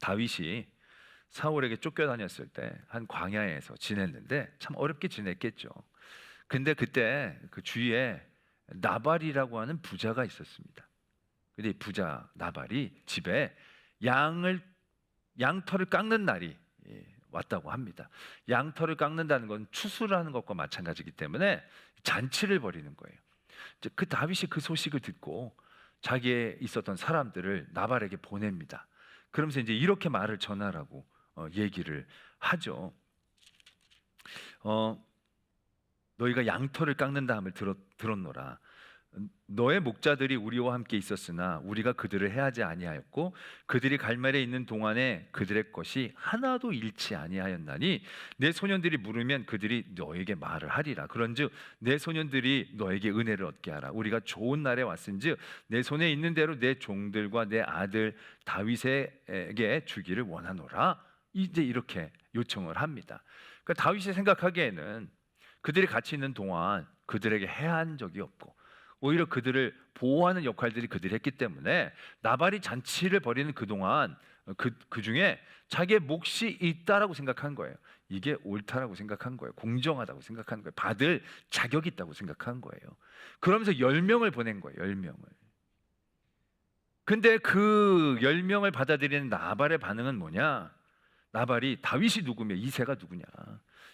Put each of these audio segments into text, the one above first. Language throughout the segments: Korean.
다윗이 사울에게 쫓겨다녔을 때 한 광야에서 지냈는데 참 어렵게 지냈겠죠. 근데 그때 그 주위에 나발이라고 하는 부자가 있었습니다. 근데 이 부자 나발이 집에 양을 양털을 깎는 날이 왔다고 합니다. 양털을 깎는다는 건 추수를 는 것과 마찬가지이기 때문에 잔치를 벌이는 거예요. 이제 그 다윗이 그 소식을 듣고 자기에 있었던 사람들을 나발에게 보냅니다. 그러면서 이제 이렇게 말을 전하라고 얘기를 하죠. 어, 너희가 양털을 깎는다 함을 들었노라. 너의 목자들이 우리와 함께 있었으나 우리가 그들을 해하지 아니하였고 그들이 갈멜에 있는 동안에 그들의 것이 하나도 잃지 아니하였나니 내 소년들이 물으면 그들이 너에게 말을 하리라. 그런즉 내 소년들이 너에게 은혜를 얻게 하라. 우리가 좋은 날에 왔은즉 내 손에 있는 대로 내 종들과 내 아들 다윗에게 주기를 원하노라. 이제 이렇게 요청을 합니다. 그러니까 다윗이 생각하기에는 그들이 같이 있는 동안 그들에게 해한 적이 없고 오히려 그들을 보호하는 역할들이 그들이 했기 때문에 나발이 잔치를 벌이는 그동안 그 중에 자기의 몫이 있다라고 생각한 거예요. 이게 옳다라고 생각한 거예요. 공정하다고 생각한 거예요. 받을 자격이 있다고 생각한 거예요. 그러면서 10명을 보낸 거예요. 10명을. 근데 그 10명을 받아들이는 나발의 반응은 뭐냐? 나발이 다윗이 누구며 이새가 누구냐?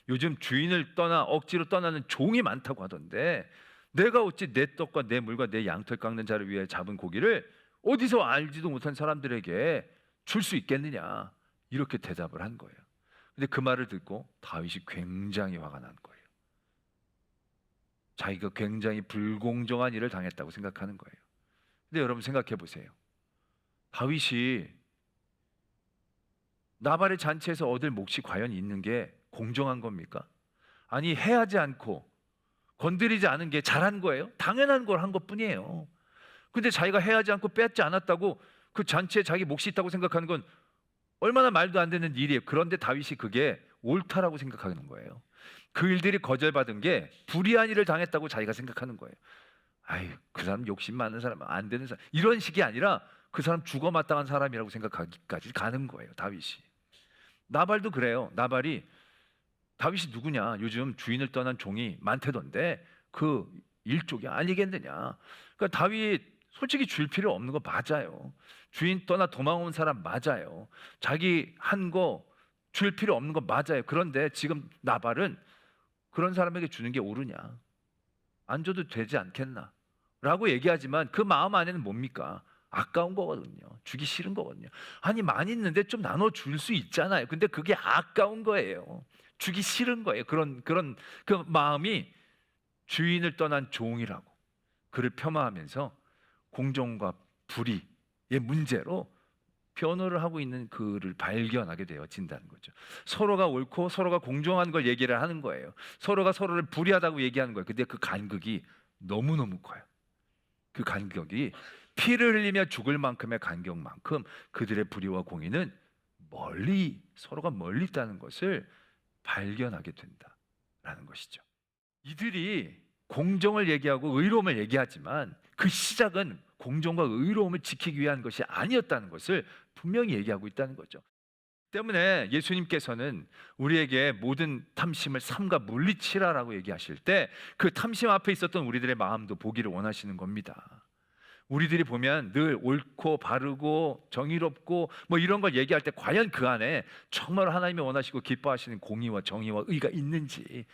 요즘 주인을 떠나 억지로 떠나는 종이 많다고 하던데 내가 어찌 내 떡과 내 물과 내 양털 깎는 자를 위해 잡은 고기를 어디서 알지도 못한 사람들에게 줄 수 있겠느냐? 이렇게 대답을 한 거예요. 근데 그 말을 듣고 다윗이 굉장히 화가 난 거예요. 자기가 굉장히 불공정한 일을 당했다고 생각하는 거예요. 근데 여러분 생각해 보세요. 다윗이 나발의 잔치에서 얻을 몫이 과연 있는 게 공정한 겁니까? 아니, 해하지 않고 건드리지 않은 게 잘한 거예요? 당연한 걸 한 것뿐이에요. 근데 자기가 해하지 않고 뺏지 않았다고 그 잔치에 자기 몫이 있다고 생각하는 건 얼마나 말도 안 되는 일이에요. 그런데 다윗이 그게 옳다라고 생각하는 거예요. 그 일들이 거절받은 게 불의한 일을 당했다고 자기가 생각하는 거예요. 아유, 그 사람 욕심 많은 사람, 안 되는 사람, 이런 식이 아니라 그 사람 죽어 마땅한 사람이라고 생각하기까지 가는 거예요. 다윗이. 나발도 그래요. 나발이 다윗이 누구냐? 요즘 주인을 떠난 종이 많대던데 그 일족이 아니겠느냐? 그러니까 다윗 솔직히 줄 필요 없는 거 맞아요. 주인 떠나 도망온 사람 맞아요. 자기 한 거 줄 필요 없는 거 맞아요. 그런데 지금 나발은 그런 사람에게 주는 게 옳으냐? 안 줘도 되지 않겠나? 라고 얘기하지만 그 마음 안에는 뭡니까? 아까운 거거든요. 주기 싫은 거거든요. 아니, 많이 있는데 좀 나눠 줄 수 있잖아요. 근데 그게 아까운 거예요. 주기 싫은 거예요. 그런 그 마음이 주인을 떠난 종이라고 그를 폄하하면서 공정과 불의의 문제로 변호를 하고 있는 그를 발견하게 되어진다는 거죠. 서로가 옳고 서로가 공정한 걸 얘기를 하는 거예요. 서로가 서로를 불의하다고 얘기하는 거예요. 근데 그 간극이 너무너무 커요. 그 간격이 피를 흘리며 죽을 만큼의 간격만큼 그들의 불의와 공의는 서로가 멀리 있다는 것을 발견하게 된다라는 것이죠. 이들이 공정을 얘기하고 의로움을 얘기하지만 그 시작은 공정과 의로움을 지키기 위한 것이 아니었다는 것을 분명히 얘기하고 있다는 거죠. 때문에 예수님께서는 우리에게 모든 탐심을 삼가 물리치라라고 얘기하실 때 그 탐심 앞에 있었던 우리들의 마음도 보기를 원하시는 겁니다. 우리들이 보면 늘 옳고 바르고 정의롭고 뭐 이런 걸 얘기할 때 과연 그 안에 정말 하나님이 원하시고 기뻐하시는 공의와 정의와 의가 있는지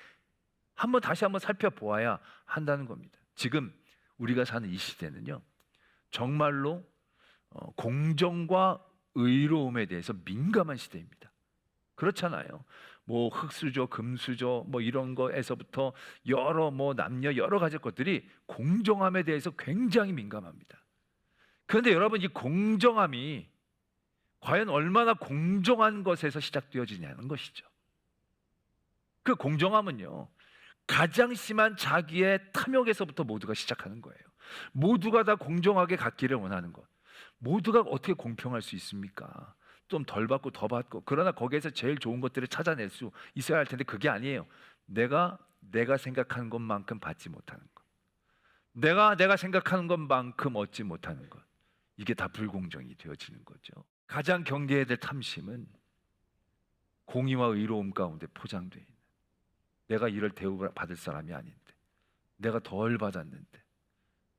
다시 한번 살펴보아야 한다는 겁니다. 지금 우리가 사는 이 시대는요, 정말로 공정과 의로움에 대해서 민감한 시대입니다. 그렇잖아요. 뭐 흙수저, 금수저 뭐 이런 거에서부터 남녀 여러 가지 것들이 공정함에 대해서 굉장히 민감합니다. 그런데 여러분, 이 공정함이 과연 얼마나 공정한 것에서 시작되어지냐는 것이죠. 그 공정함은요, 가장 심한 자기의 탐욕에서부터 모두가 시작하는 거예요. 모두가 다 공정하게 갖기를 원하는 것. 모두가 어떻게 공평할 수 있습니까? 좀 덜 받고 더 받고. 그러나 거기에서 제일 좋은 것들을 찾아낼 수 있어야 할 텐데 그게 아니에요. 내가 생각하는 것만큼 받지 못하는 것. 내가 생각하는 것만큼 얻지 못하는 것. 이게 다 불공정이 되어지는 거죠. 가장 경계해야 될 탐심은 공의와 의로움 가운데 포장되어 있는, 내가 이를 대우받을 사람이 아닌데, 내가 덜 받았는데,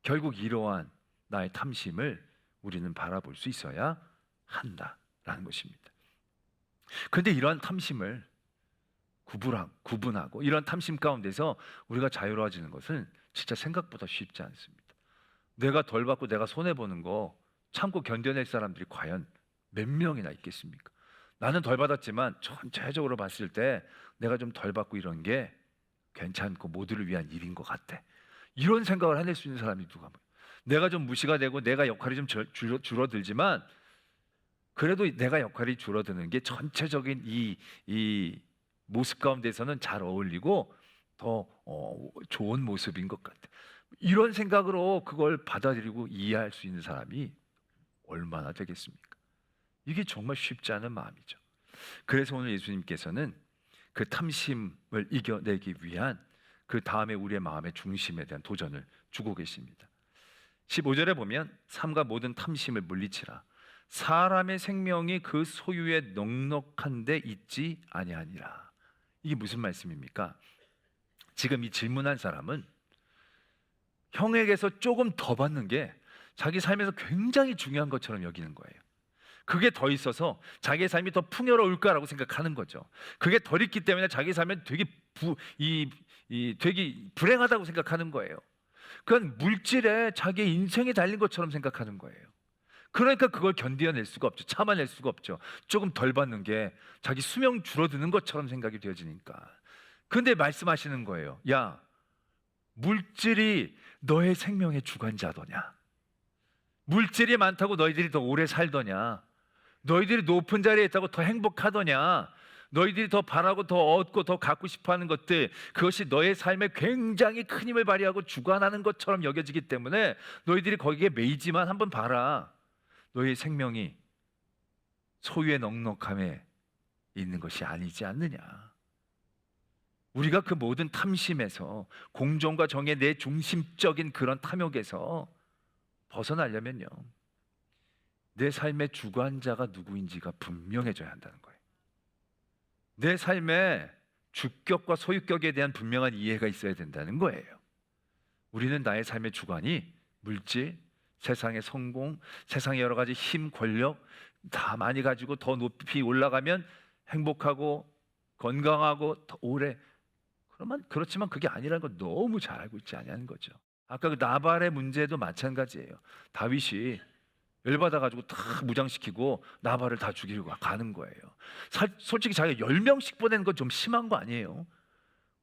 결국 이러한 나의 탐심을 우리는 바라볼 수 있어야 한다라는 것입니다. 그런데 이러한 탐심을 구분하고 이런 탐심 가운데서 우리가 자유로워지는 것은 진짜 생각보다 쉽지 않습니다. 내가 덜 받고 내가 손해보는 거 참고 견뎌낼 사람들이 과연 몇 명이나 있겠습니까? 나는 덜 받았지만 전체적으로 봤을 때 내가 좀 덜 받고 이런 게 괜찮고 모두를 위한 일인 것 같아, 이런 생각을 해낼 수 있는 사람이 누가 뭐야? 내가 좀 무시가 되고 내가 역할이 좀 줄어들지만 그래도 내가 역할이 줄어드는 게 전체적인 이 모습 가운데서는 잘 어울리고 더 좋은 모습인 것 같아, 이런 생각으로 그걸 받아들이고 이해할 수 있는 사람이 얼마나 되겠습니까? 이게 정말 쉽지 않은 마음이죠. 그래서 오늘 예수님께서는 그 탐심을 이겨내기 위한 그 다음에 우리의 마음의 중심에 대한 도전을 주고 계십니다. 15절에 보면 삼가 모든 탐심을 물리치라. 사람의 생명이 그 소유에 넉넉한 데 있지 아니하니라. 이게 무슨 말씀입니까? 지금 이 질문한 사람은 형에게서 조금 더 받는 게 자기 삶에서 굉장히 중요한 것처럼 여기는 거예요. 그게 더 있어서 자기의 삶이 더 풍요로울까라고 생각하는 거죠. 그게 덜 있기 때문에 자기 삶은 되게 되게 불행하다고 생각하는 거예요. 그건 물질에 자기의 인생이 달린 것처럼 생각하는 거예요. 그러니까 그걸 견뎌낼 수가 없죠. 참아낼 수가 없죠. 조금 덜 받는 게 자기 수명 줄어드는 것처럼 생각이 되어지니까. 근데 말씀하시는 거예요. 야, 물질이 너의 생명의 주관자더냐? 물질이 많다고 너희들이 더 오래 살더냐? 너희들이 높은 자리에 있다고 더 행복하더냐? 너희들이 더 바라고 더 얻고 더 갖고 싶어하는 것들, 그것이 너의 삶에 굉장히 큰 힘을 발휘하고 주관하는 것처럼 여겨지기 때문에 너희들이 거기에 매이지만 한번 봐라. 너의 생명이 소유의 넉넉함에 있는 것이 아니지 않느냐. 우리가 그 모든 탐심에서, 공정과 정의 내 중심적인 그런 탐욕에서 벗어나려면요, 내 삶의 주관자가 누구인지가 분명해져야 한다는 거예요. 내 삶의 주격과 소유격에 대한 분명한 이해가 있어야 된다는 거예요. 우리는 나의 삶의 주관이 물질, 세상의 성공, 세상의 여러 가지 힘, 권력 다 많이 가지고 더 높이 올라가면 행복하고 건강하고 더 오래, 그렇지만 그게 아니라는 걸 너무 잘 알고 있지 않냐는 거죠. 아까 그 나발의 문제도 마찬가지예요. 다윗이 열받아가지고 다 무장시키고 나발을 다 죽이려고 가는 거예요. 솔직히 자기가 10명씩 보낸 건 좀 심한 거 아니에요?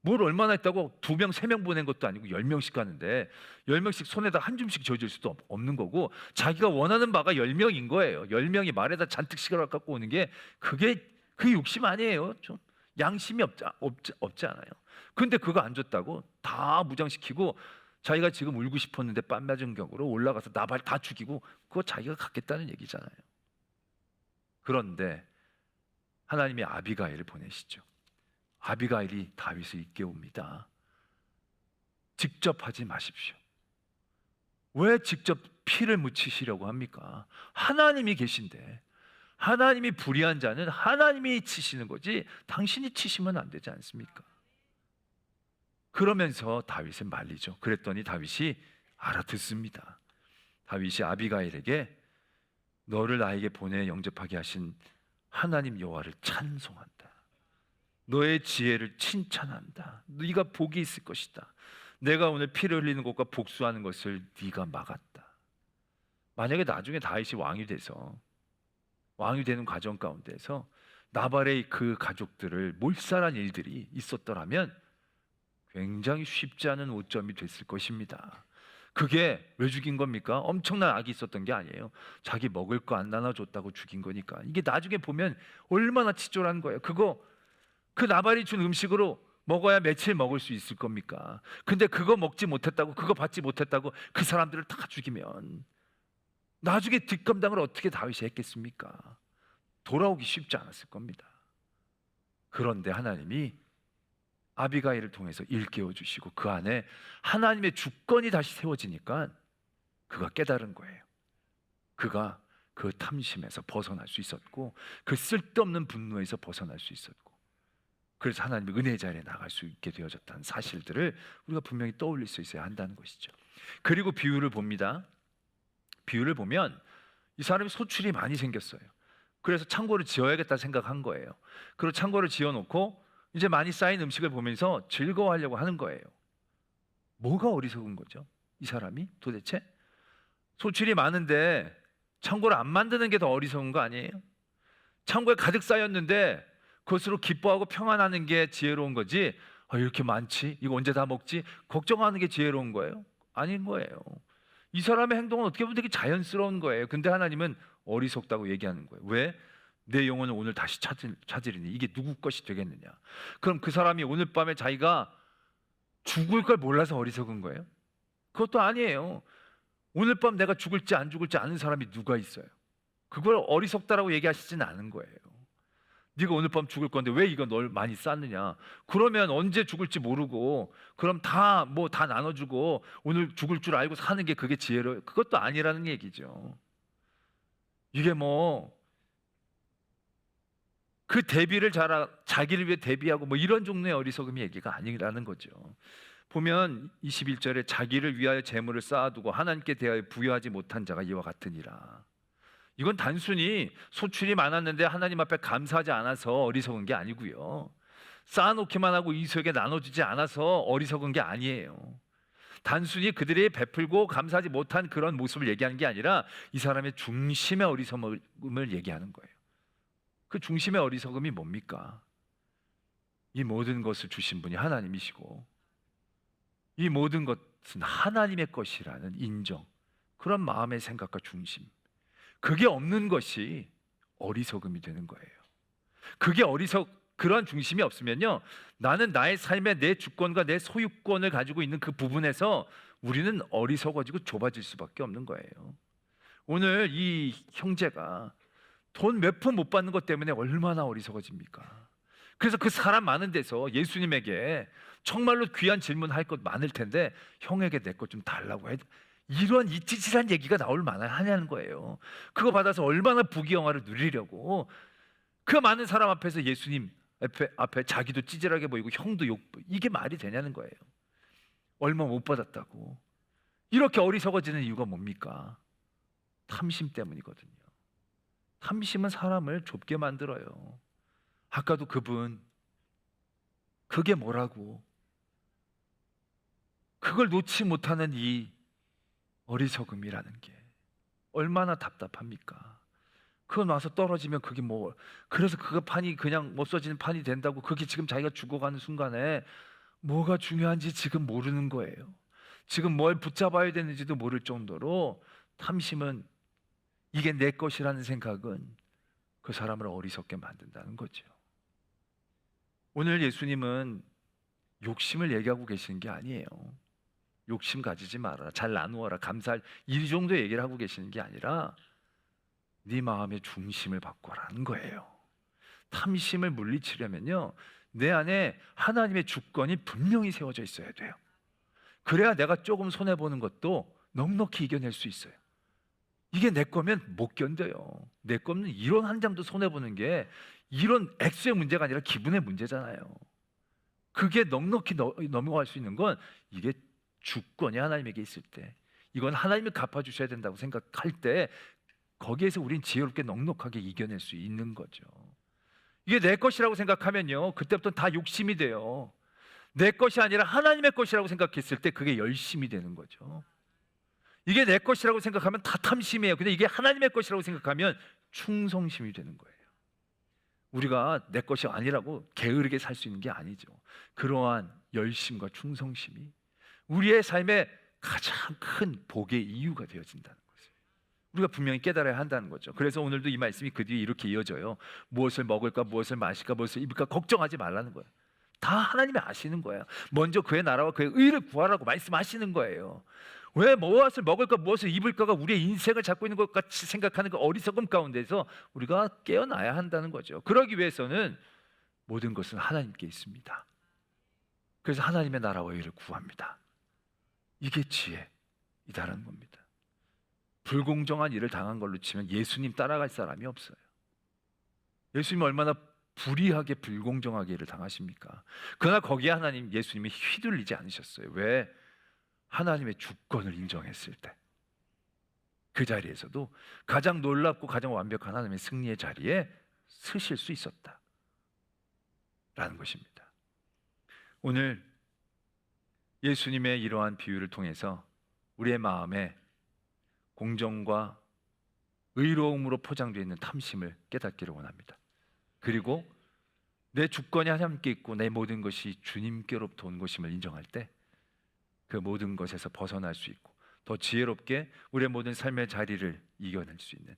뭘 얼마나 했다고 2명, 3명 보낸 것도 아니고 10명씩 가는데 10명씩 손에다 한 줌씩 져줄 수도 없는 거고, 자기가 원하는 바가 10명인 거예요. 10명이 말에다 잔뜩 시gar을 갖고 오는 게 그게 욕심 아니에요? 좀 양심이 없지 않아요? 근데 그거 안 줬다고 다 무장시키고 자기가 지금 울고 싶었는데 뺨 맞은 격으로 올라가서 나발 다 죽이고 그거 자기가 갖겠다는 얘기잖아요. 그런데 하나님이 아비가일을 보내시죠. 아비가일이 다윗을 일깨웁니다. 직접 하지 마십시오. 왜 직접 피를 묻히시려고 합니까? 하나님이 계신데, 하나님이 불의한 자는 하나님이 치시는 거지 당신이 치시면 안 되지 않습니까? 그러면서 다윗을 말리죠. 그랬더니 다윗이 알아듣습니다. 다윗이 아비가일에게 너를 나에게 보내 영접하게 하신 하나님 여호와를 찬송한다. 너의 지혜를 칭찬한다. 네가 복이 있을 것이다. 내가 오늘 피를 흘리는 것과 복수하는 것을 네가 막았다. 만약에 나중에 다윗이 왕이 돼서, 왕이 되는 과정 가운데서 나발의 그 가족들을 몰살한 일들이 있었더라면 굉장히 쉽지 않은 오점이 됐을 것입니다. 그게 왜 죽인 겁니까? 엄청난 악이 있었던 게 아니에요. 자기 먹을 거 안 나눠줬다고 죽인 거니까. 이게 나중에 보면 얼마나 치졸한 거예요. 그 나발이 준 음식으로 먹어야 며칠 먹을 수 있을 겁니까? 근데 그거 먹지 못했다고, 그거 받지 못했다고 그 사람들을 다 죽이면 나중에 뒷감당을 어떻게 다윗이 했겠습니까? 돌아오기 쉽지 않았을 겁니다. 그런데 하나님이 아비가일을 통해서 일깨워 주시고 그 안에 하나님의 주권이 다시 세워지니까 그가 깨달은 거예요. 그가 그 탐심에서 벗어날 수 있었고 그 쓸데없는 분노에서 벗어날 수 있었고 그래서 하나님의 은혜 자리에 나갈 수 있게 되어졌다는 사실들을 우리가 분명히 떠올릴 수 있어야 한다는 것이죠. 그리고 비유를 봅니다. 비유를 보면 이 사람이 소출이 많이 생겼어요. 그래서 창고를 지어야겠다 생각한 거예요. 그리고 창고를 지어놓고 이제 많이 쌓인 음식을 보면서 즐거워하려고 하는 거예요. 뭐가 어리석은 거죠? 이 사람이 도대체? 소출이 많은데 창고를 안 만드는 게 더 어리석은 거 아니에요? 창고에 가득 쌓였는데 그것으로 기뻐하고 평안하는 게 지혜로운 거지, 이렇게 많지? 이거 언제 다 먹지? 걱정하는 게 지혜로운 거예요? 아닌 거예요. 이 사람의 행동은 어떻게 보면 되게 자연스러운 거예요. 근데 하나님은 어리석다고 얘기하는 거예요. 왜? 내 영혼을 오늘 다시 찾으리니 이게 누구 것이 되겠느냐? 그럼 그 사람이 오늘 밤에 자기가 죽을 걸 몰라서 어리석은 거예요? 그것도 아니에요. 오늘 밤 내가 죽을지 안 죽을지 아는 사람이 누가 있어요? 그걸 어리석다라고 얘기하시지는 않은 거예요. 네가 오늘 밤 죽을 건데 왜 이거 널 많이 쌓느냐? 그러면 언제 죽을지 모르고 그럼 다 나눠주고 오늘 죽을 줄 알고 사는 게 그게 지혜로, 그것도 아니라는 얘기죠. 이게 그 대비를 자기를 위해 대비하고 이런 종류의 어리석음이 얘기가 아니라는 거죠. 보면 21절에 자기를 위하여 재물을 쌓아두고 하나님께 대하여 부여하지 못한 자가 이와 같으니라. 이건 단순히 소출이 많았는데 하나님 앞에 감사하지 않아서 어리석은 게 아니고요. 쌓아놓기만 하고 이웃에게 나눠주지 않아서 어리석은 게 아니에요. 단순히 그들이 베풀고 감사하지 못한 그런 모습을 얘기하는 게 아니라 이 사람의 중심의 어리석음을 얘기하는 거예요. 그 중심의 어리석음이 뭡니까? 이 모든 것을 주신 분이 하나님이시고 이 모든 것은 하나님의 것이라는 인정, 그런 마음의 생각과 중심, 그게 없는 것이 어리석음이 되는 거예요. 그런 중심이 없으면요, 나는 나의 삶에 내 주권과 내 소유권을 가지고 있는 그 부분에서 우리는 어리석어지고 좁아질 수밖에 없는 거예요. 오늘 이 형제가 돈 몇 푼 못 받는 것 때문에 얼마나 어리석어집니까? 그래서 그 사람 많은 데서 예수님에게 정말로 귀한 질문할 것 많을 텐데 형에게 내 것 좀 달라고 해. 이런 이치질한 얘기가 나올 만하냐는 거예요. 그거 받아서 얼마나 부귀영화를 누리려고 그 많은 사람 앞에서 예수님 앞에 자기도 찌질하게 보이고 형도 이게 말이 되냐는 거예요. 얼마 못 받았다고. 이렇게 어리석어지는 이유가 뭡니까? 탐심 때문이거든요. 탐심은 사람을 좁게 만들어요. 아까도 그분 그게 뭐라고, 그걸 놓지 못하는 이 어리석음이라는 게 얼마나 답답합니까? 그거 와서 떨어지면 그게 그래서 그거 판이 그냥 없어지는 판이 된다고, 그게 지금 자기가 죽어가는 순간에 뭐가 중요한지 지금 모르는 거예요. 지금 뭘 붙잡아야 되는지도 모를 정도로 탐심은, 이게 내 것이라는 생각은 그 사람을 어리석게 만든다는 거죠. 오늘 예수님은 욕심을 얘기하고 계시는 게 아니에요. 욕심 가지지 말아라, 잘 나누어라, 감사할, 이 정도 얘기를 하고 계시는 게 아니라 네 마음의 중심을 바꿔라는 거예요. 탐심을 물리치려면요, 내 안에 하나님의 주권이 분명히 세워져 있어야 돼요. 그래야 내가 조금 손해보는 것도 넉넉히 이겨낼 수 있어요. 이게 내 거면 못 견뎌요. 내 거면 이론 한 장도 손해보는 게 이런 액수의 문제가 아니라 기분의 문제잖아요. 그게 넉넉히 넘어갈 수 있는 건 이게 주권이 하나님에게 있을 때, 이건 하나님이 갚아주셔야 된다고 생각할 때 거기에서 우린 지혜롭게 넉넉하게 이겨낼 수 있는 거죠. 이게 내 것이라고 생각하면요, 그때부터 다 욕심이 돼요. 내 것이 아니라 하나님의 것이라고 생각했을 때 그게 열심이 되는 거죠. 이게 내 것이라고 생각하면 다 탐심이에요. 근데 이게 하나님의 것이라고 생각하면 충성심이 되는 거예요. 우리가 내 것이 아니라고 게으르게 살 수 있는 게 아니죠. 그러한 열심과 충성심이 우리의 삶의 가장 큰 복의 이유가 되어진다는 거죠. 우리가 분명히 깨달아야 한다는 거죠. 그래서 오늘도 이 말씀이 그 뒤에 이렇게 이어져요. 무엇을 먹을까, 무엇을 마실까, 무엇을 입을까 걱정하지 말라는 거예요. 다 하나님이 아시는 거예요. 먼저 그의 나라와 그의 의를 구하라고 말씀하시는 거예요. 왜 무엇을 먹을까, 무엇을 입을까가 우리의 인생을 잡고 있는 것 같이 생각하는 그 어리석음 가운데서 우리가 깨어나야 한다는 거죠. 그러기 위해서는 모든 것은 하나님께 있습니다. 그래서 하나님의 나라와 의를 구합니다. 이게 지혜이다라는 겁니다. 불공정한 일을 당한 걸로 치면 예수님 따라갈 사람이 없어요. 예수님 얼마나 불의하게 불공정하게 일을 당하십니까? 그러나 거기에 하나님 예수님이 휘둘리지 않으셨어요. 왜? 하나님의 주권을 인정했을 때 그 자리에서도 가장 놀랍고 가장 완벽한 하나님의 승리의 자리에 서실 수 있었다라는 것입니다. 오늘 예수님의 이러한 비유를 통해서 우리의 마음에 공정과 의로움으로 포장되어 있는 탐심을 깨닫기를 원합니다. 그리고 내 주권이 하나님께 있고 내 모든 것이 주님께로부터 온 것임을 인정할 때 그 모든 것에서 벗어날 수 있고 더 지혜롭게 우리의 모든 삶의 자리를 이겨낼 수 있는,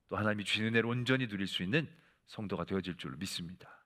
또 하나님이 주신 은혜를 온전히 누릴 수 있는 성도가 되어질 줄로 믿습니다.